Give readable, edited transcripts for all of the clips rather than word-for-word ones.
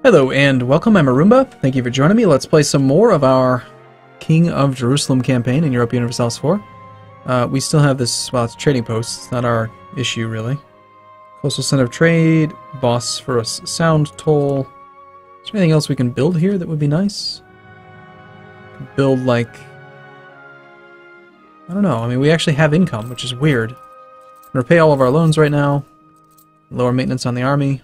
Hello and welcome, I'm Arumba. Thank you for joining me. Let's play some more of our King of Jerusalem campaign in Europa Universalis IV. We still have this, well, it's a trading post. It's not our issue, really. Coastal Center of Trade, boss for a sound toll. Is there anything else we can build here that would be nice? Build, like... I don't know. I mean, we actually have income, which is weird. We can repay all of our loans right now. Lower maintenance on the army.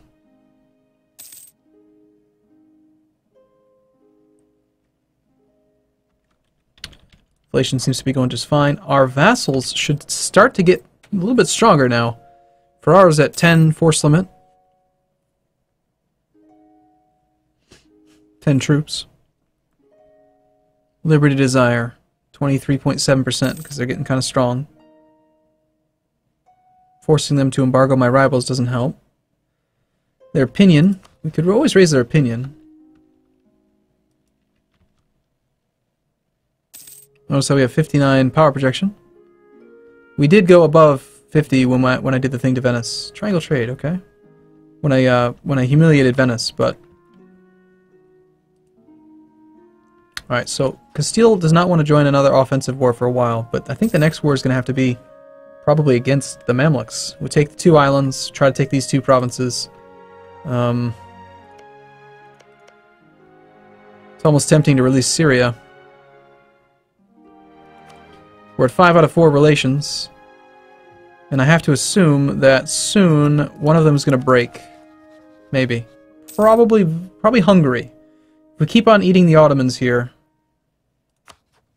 Inflation seems to be going just fine. Our vassals should start to get a little bit stronger now. Ferrara's at 10 force limit. 10 troops. Liberty Desire, 23.7% because they're getting kind of strong. Forcing them to embargo my rivals doesn't help. Their opinion, we could always raise their opinion. Notice how we have 59 power projection. We did go above 50 when I did the thing to Venice. Triangle trade, okay. When I humiliated Venice, but alright, so Castile does not want to join another offensive war for a while, but I think the next war is going to have to be probably against the Mamluks. We'll take the two islands, try to take these two provinces. It's almost tempting to release Syria. We're at 5 out of 4 relations, and I have to assume that soon one of them is going to break. Maybe. Probably Hungary. If we keep on eating the Ottomans here,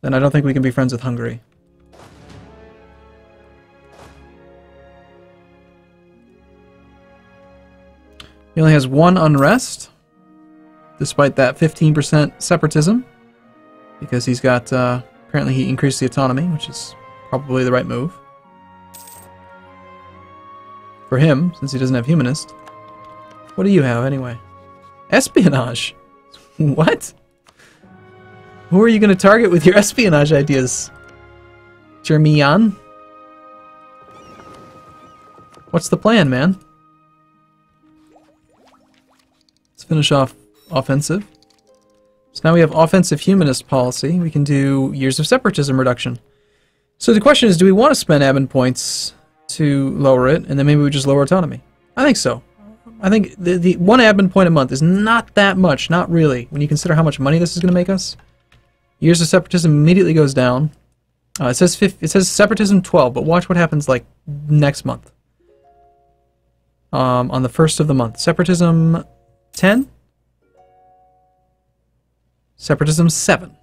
then I don't think we can be friends with Hungary. He only has 1 unrest, despite that 15% separatism, because he's got... apparently he increased the autonomy, which is probably the right move. For him, since he doesn't have humanist. What do you have, anyway? Espionage! What? Who are you going to target with your espionage ideas? Jermian? What's the plan, man? Let's finish off offensive. So now we have offensive humanist policy. We can do years of separatism reduction. So the question is, do we want to spend admin points to lower it, and then maybe we just lower autonomy? I think so. I think the 1 admin point a month is not that much, not really, when you consider how much money this is going to make us. Years of separatism immediately goes down. It says separatism 12, but watch what happens like next month. On the 1st of the month. Separatism 10? Separatism 7.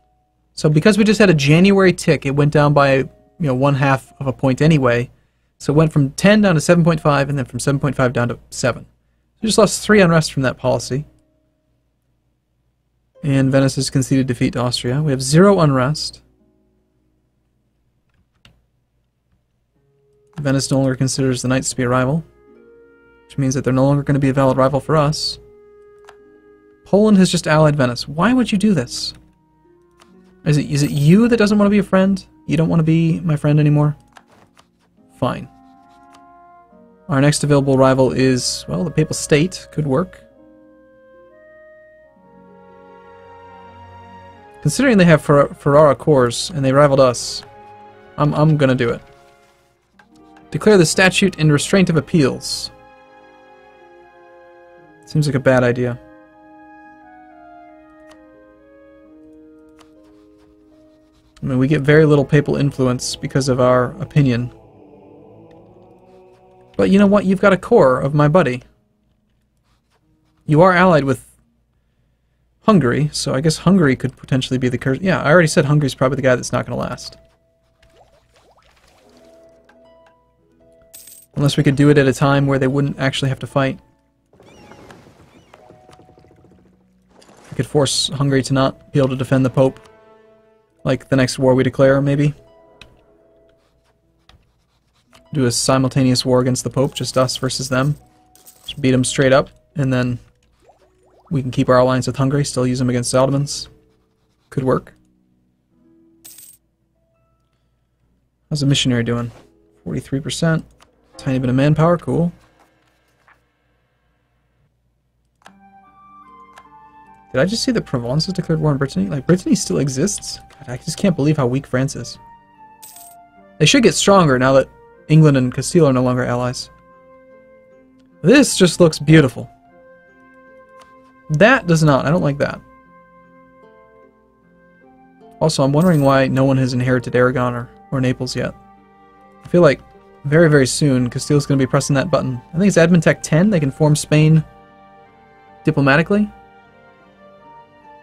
So because we just had a January tick, it went down by 1/2 of a point anyway. So it went from 10 down to 7.5, and then from 7.5 down to 7. We just lost 3 unrest from that policy. And Venice has conceded defeat to Austria. We have 0 unrest. Venice no longer considers the Knights to be a rival, which means that they're no longer going to be a valid rival for us. Poland has just allied Venice. Why would you do this? Is it you that doesn't want to be a friend? You don't want to be my friend anymore? Fine. Our next available rival is, well, the Papal State. Could work. Considering they have Ferrara cores and they rivaled us, I'm gonna do it. Declare the statute in restraint of appeals. Seems like a bad idea. I mean, we get very little papal influence because of our opinion. But you know what? You've got a core of my buddy. You are allied with Hungary, so I guess Hungary could potentially be the curse. Yeah, I already said Hungary's probably the guy that's not going to last. Unless we could do it at a time where they wouldn't actually have to fight. We could force Hungary to not be able to defend the Pope. Like the next war we declare, maybe. Do a simultaneous war against the Pope, just us versus them. Just beat them straight up, and then we can keep our alliance with Hungary, still use them against the Ottomans. Could work. How's the missionary doing? 43%. Tiny bit of manpower, cool. Did I just see that Provence has declared war on Brittany? Like, Brittany still exists? God, I just can't believe how weak France is. They should get stronger now that England and Castile are no longer allies. This just looks beautiful. That does not. I don't like that. Also, I'm wondering why no one has inherited Aragon or Naples yet. I feel like very, very soon Castile's going to be pressing that button. I think it's Admin Tech 10. They can form Spain diplomatically.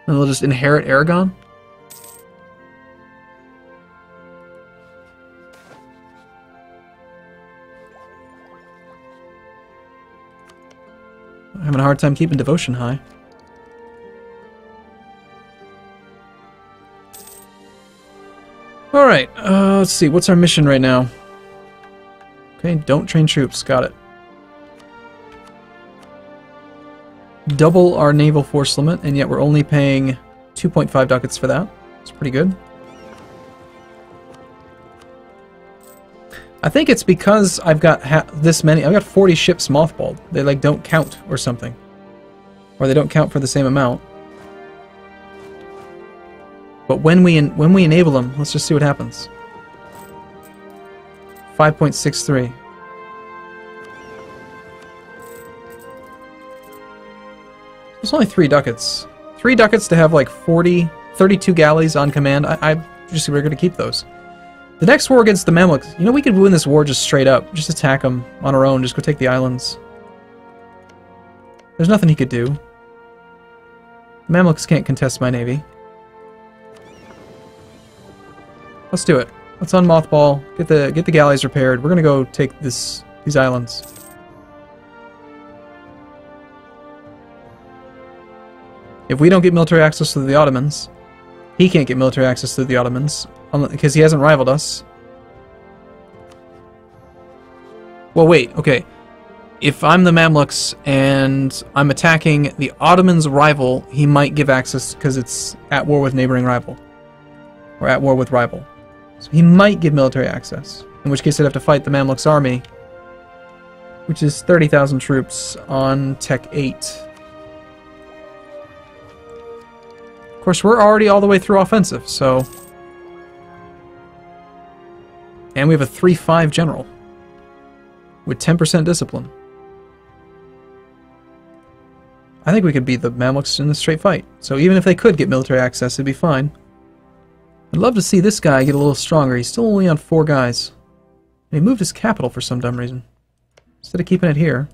And they'll just inherit Aragon. I'm having a hard time keeping devotion high. Alright, let's see. What's our mission right now? Okay, don't train troops. Got it. Double our naval force limit, and yet we're only paying 2.5 ducats for that. It's pretty good. I think it's because I've got this many. I've got 40 ships mothballed. They like don't count or something, or they don't count for the same amount. But when we enable them, let's just see what happens. 5.63. It's only 3 ducats. 3 ducats to have like 32 galleys on command. I just we're going to keep those. The next war against the Mamluks, you know, we could win this war just straight up. Just attack them on our own. Just go take the islands. There's nothing he could do. The Mamluks can't contest my navy. Let's do it. Let's unmothball. Get the galleys repaired. We're gonna go take these islands. If we don't get military access to the Ottomans, he can't get military access to the Ottomans because he hasn't rivaled us. Well, wait. Okay. If I'm the Mamluks and I'm attacking the Ottomans' rival, he might give access because it's at war with neighboring rival. Or at war with rival. So he might give military access, in which case I'd have to fight the Mamluks army, which is 30,000 troops on Tech 8. Of course, we're already all the way through offensive, so... And we have a 3-5 general, with 10% discipline. I think we could beat the Mamluks in a straight fight, so even if they could get military access, it'd be fine. I'd love to see this guy get a little stronger. He's still only on 4 guys. And he moved his capital for some dumb reason. Instead of keeping it here.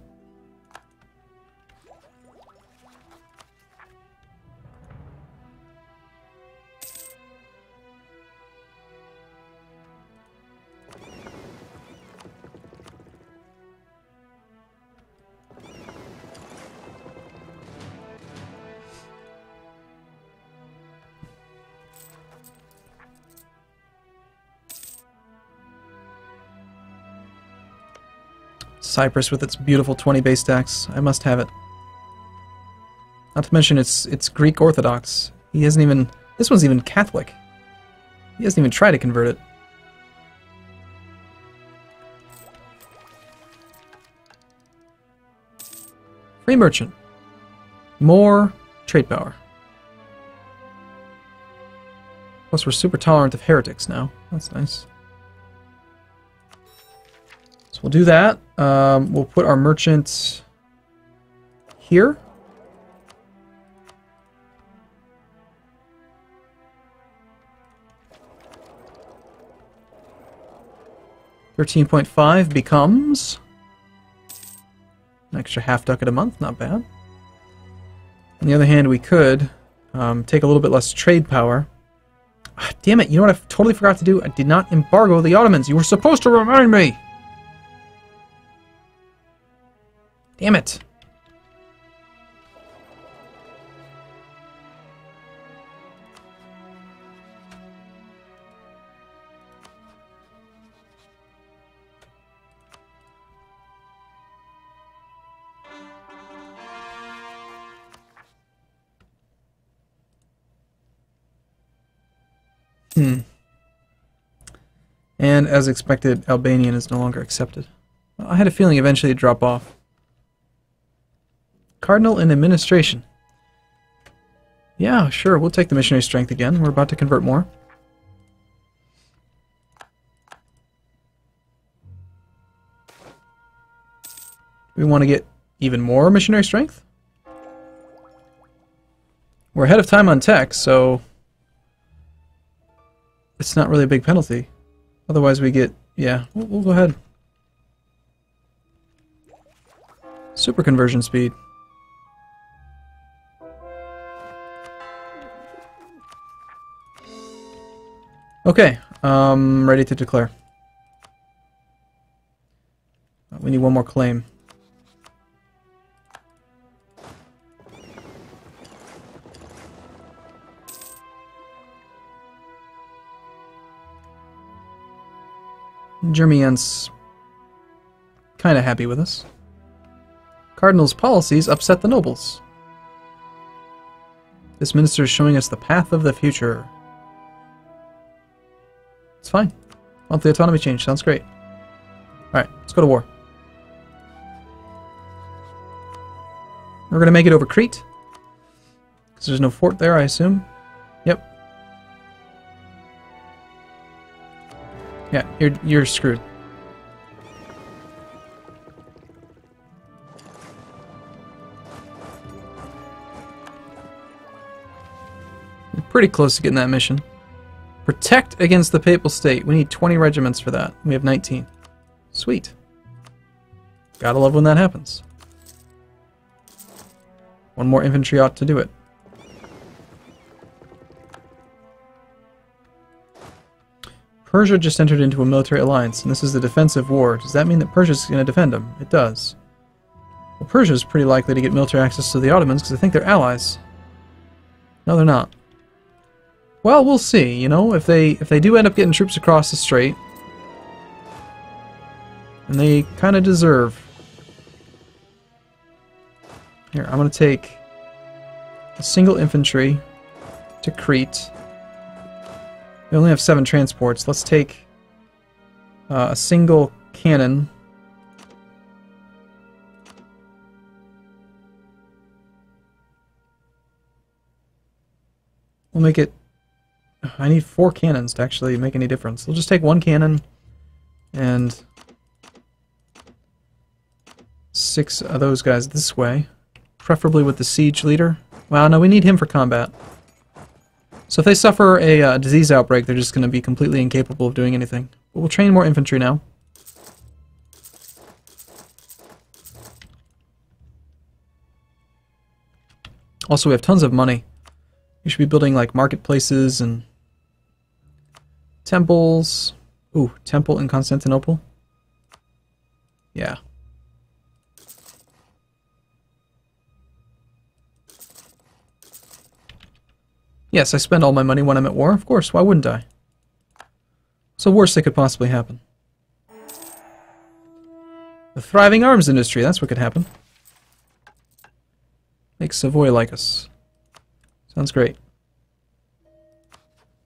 Cyprus with its beautiful 20 base stacks. I must have it. Not to mention it's Greek Orthodox. He hasn't even... This one's even Catholic. He hasn't even tried to convert it. Free merchant. More trade power. Plus we're super tolerant of heretics now. That's nice. We'll do that. We'll put our merchant here. $13.5 becomes an extra half ducat a month. Not bad. On the other hand, we could take a little bit less trade power. Ah, damn it! You know what I totally forgot to do? I did not embargo the Ottomans. You were supposed to remind me. Damn it. And as expected, Albanian is no longer accepted. I had a feeling eventually it'd drop off. Cardinal in administration. Yeah, sure, we'll take the missionary strength again. We're about to convert more. We want to get even more missionary strength? We're ahead of time on tech, so it's not really a big penalty. Otherwise we get... yeah, we'll go ahead. Super conversion speed. Okay, ready to declare. We need one more claim. Germian's kind of happy with us. Cardinal's policies upset the nobles. This minister is showing us the path of the future. It's fine. Monthly autonomy change. Sounds great. Alright, let's go to war. We're going to make it over Crete. Because there's no fort there, I assume. Yep. Yeah, you're screwed. We're pretty close to getting that mission. Protect against the Papal State. We need 20 regiments for that. We have 19. Sweet. Gotta love when that happens. One more infantry ought to do it. Persia just entered into a military alliance, and this is a defensive war. Does that mean that Persia's going to defend them? It does. Well, Persia's pretty likely to get military access to the Ottomans because I think they're allies. No, they're not. Well, we'll see, you know, if they do end up getting troops across the strait, and they kind of deserve. Here, I'm going to take a single infantry to Crete. We only have 7 transports. Let's take a single cannon. We'll make it... I need 4 cannons to actually make any difference. We'll just take 1 cannon and 6 of those guys this way. Preferably with the siege leader. Well, no, we need him for combat. So if they suffer a disease outbreak, they're just going to be completely incapable of doing anything. But we'll train more infantry now. Also, we have tons of money. We should be building like marketplaces and temples. Ooh, temple in Constantinople. Yeah. Yes, I spend all my money when I'm at war. Of course, why wouldn't I? It's the worst that could possibly happen. The thriving arms industry, that's what could happen. Make Savoy like us. Sounds great.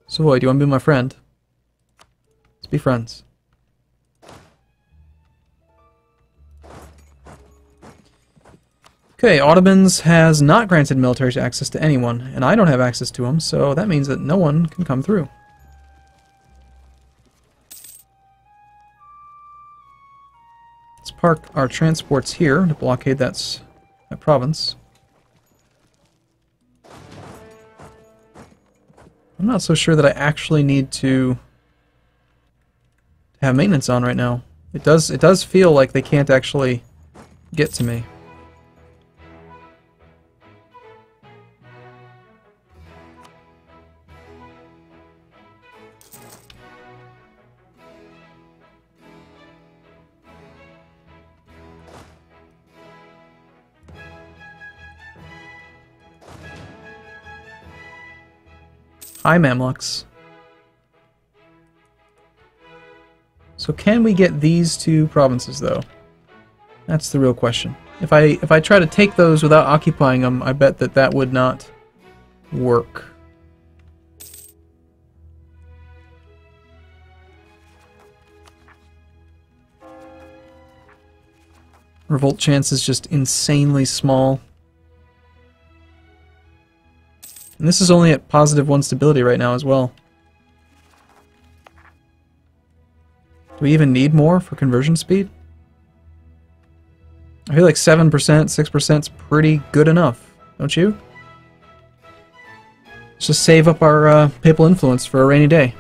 Savoy, do you want to be my friend? Let's be friends. Okay, Ottomans has not granted military access to anyone, and I don't have access to them, so that means that no one can come through. Let's park our transports here to blockade that province. I'm not so sure that I actually need to have maintenance on right now. It does feel like they can't actually get to me. Hi, Mamluks. So can we get these 2 provinces, though? That's the real question. If I try to take those without occupying them, I bet that would not work. Revolt chance is just insanely small. And this is only at +1 stability right now as well. Do we even need more for conversion speed? I feel like 7%, 6% is pretty good enough, don't you? Let's just save up our papal influence for a rainy day.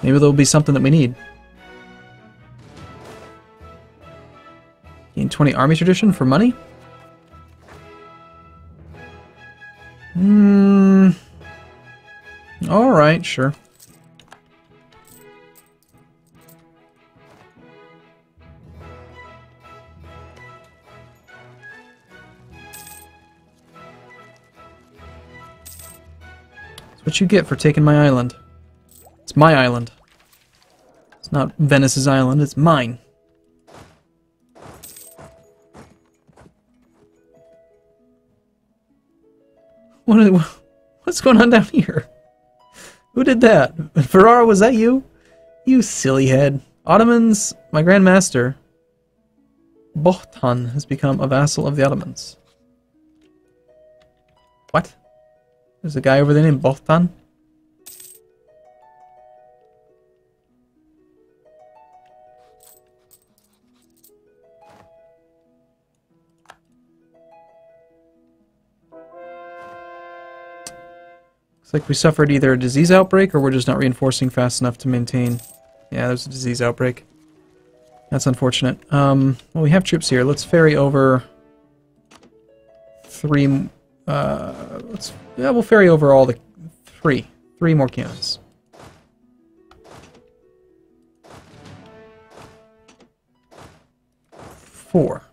Maybe there'll be something that we need. Gain 20 army tradition for money? Alright, sure. That's what you get for taking my island. It's my island. It's not Venice's island, it's mine. What's going on down here? Who did that? Ferrara, was that you? You silly head. Ottomans, my Grand Master, Bohtan, has become a vassal of the Ottomans. What? There's a guy over there named Bohtan? Like we suffered either a disease outbreak or we're just not reinforcing fast enough to maintain. Yeah, there's a disease outbreak. That's unfortunate. Well, we have troops here. Let's ferry over three. We'll ferry over all the three more cannons. Four.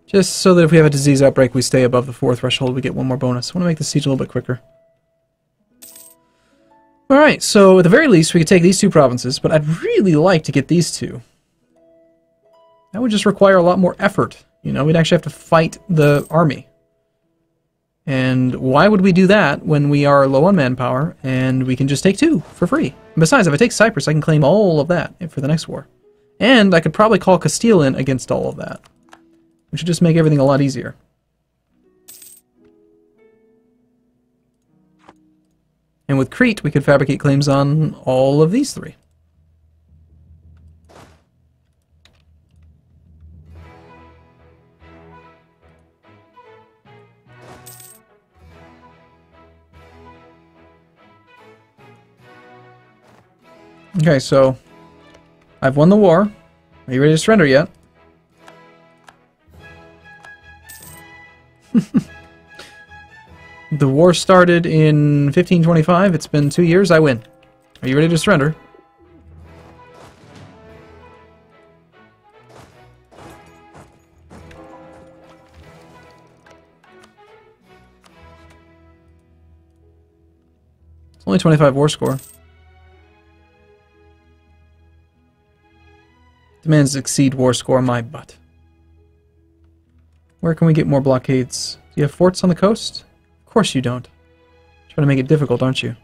Just so that if we have a disease outbreak, we stay above the 4 threshold. We get 1 more bonus. I want to make the siege a little bit quicker. Alright, so at the very least we could take these 2 provinces, but I'd really like to get these 2. That would just require a lot more effort. You know, we'd actually have to fight the army. And why would we do that when we are low on manpower and we can just take 2 for free? And besides, if I take Cyprus, I can claim all of that for the next war. And I could probably call Castile in against all of that, which would just make everything a lot easier. And with Crete, we could fabricate claims on all of these 3. Okay, so I've won the war. Are you ready to surrender yet? The war started in 1525. It's been 2 years. I win. Are you ready to surrender? It's only 25 war score. Demands exceed war score, my butt. Where can we get more blockades? Do you have forts on the coast? Of course you don't. Trying to make it difficult, aren't you?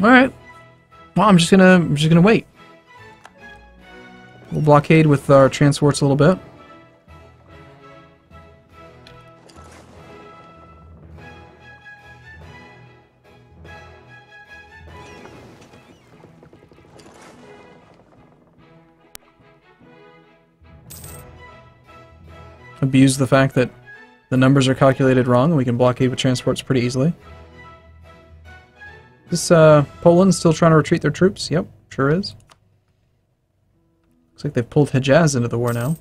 All right. Well, I'm just gonna wait. We'll blockade with our transports a little bit. Abuse the fact that the numbers are calculated wrong and we can blockade with transports pretty easily. Is Poland still trying to retreat their troops? Yep, sure is. Looks like they've pulled Hejaz into the war now.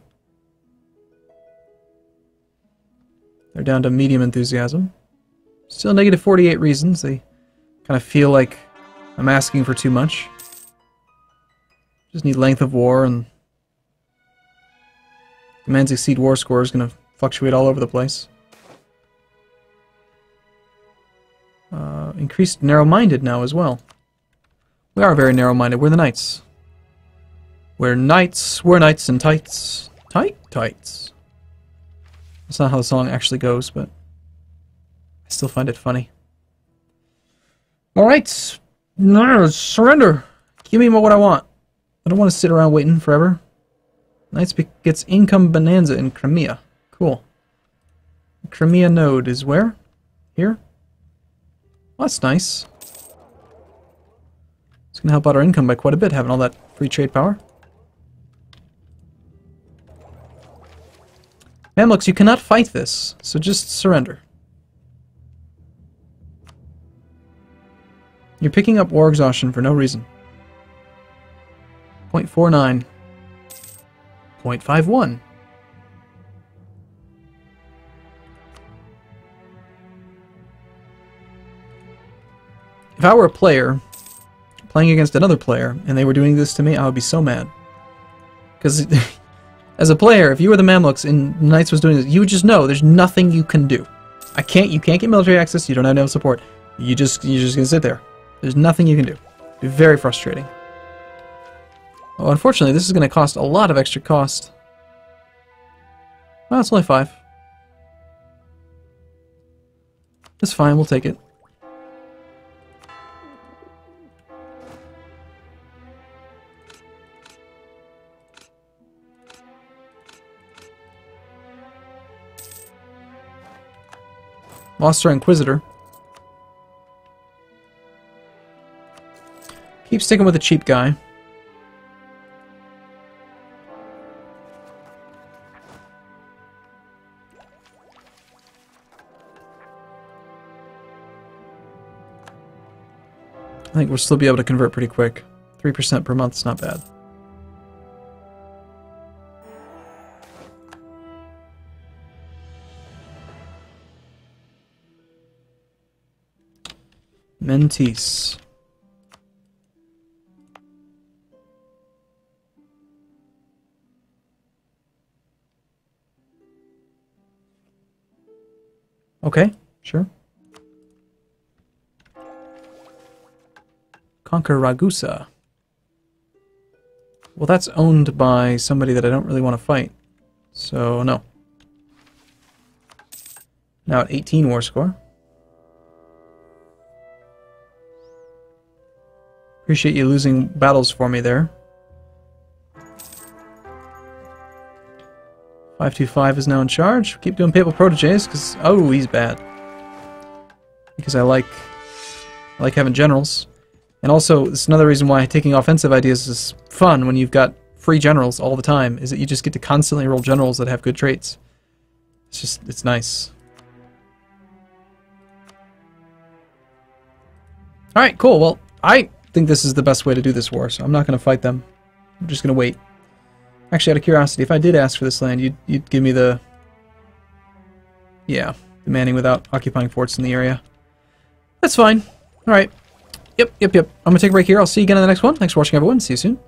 They're down to medium enthusiasm. Still negative 48 reasons. They kind of feel like I'm asking for too much. Just need length of war, and demands exceed war score is going to fluctuate all over the place. Increased narrow-minded now as well. We are very narrow-minded. We're the knights. We're knights in tights. Tights. That's not how the song actually goes, but I still find it funny. Alright. No, surrender. Give me what I want. I don't want to sit around waiting forever. Knights gets income bonanza in Crimea. Cool. Crimea node is where? Here? Well, that's nice. It's going to help out our income by quite a bit, having all that free trade power. Mamluks, you cannot fight this, so just surrender. You're picking up war exhaustion for no reason. 0.49. 0.51. If I were a player playing against another player and they were doing this to me, I would be so mad. Because as a player, if you were the Mamluks and Knights was doing this, you would just know there's nothing you can do. You can't get military access, you don't have no support. You're just gonna sit there. There's nothing you can do. It'd be very frustrating. Oh, unfortunately, this is gonna cost a lot of extra cost. Well, it's only 5. That's fine, we'll take it. Lost our Inquisitor. Keep sticking with the cheap guy. I think we'll still be able to convert pretty quick. 3% per month is not bad. Mentis. Okay, sure. Conquer Ragusa. Well, that's owned by somebody that I don't really want to fight. So, no. Now at 18 war score. Appreciate you losing battles for me there. 525 is now in charge. Keep doing Papal Proteges, because... Oh, he's bad. Because I like having generals. And also, it's another reason why taking offensive ideas is fun when you've got free generals all the time, is that you just get to constantly roll generals that have good traits. It's nice. Alright, cool. Well, I think this is the best way to do this war, so I'm not going to fight them. I'm just going to wait. Actually, out of curiosity, if I did ask for this land, you'd give me the... Yeah, demanding without occupying forts in the area. That's fine. Alright. Yep. I'm going to take a break here. I'll see you again in the next one. Thanks for watching, everyone. See you soon.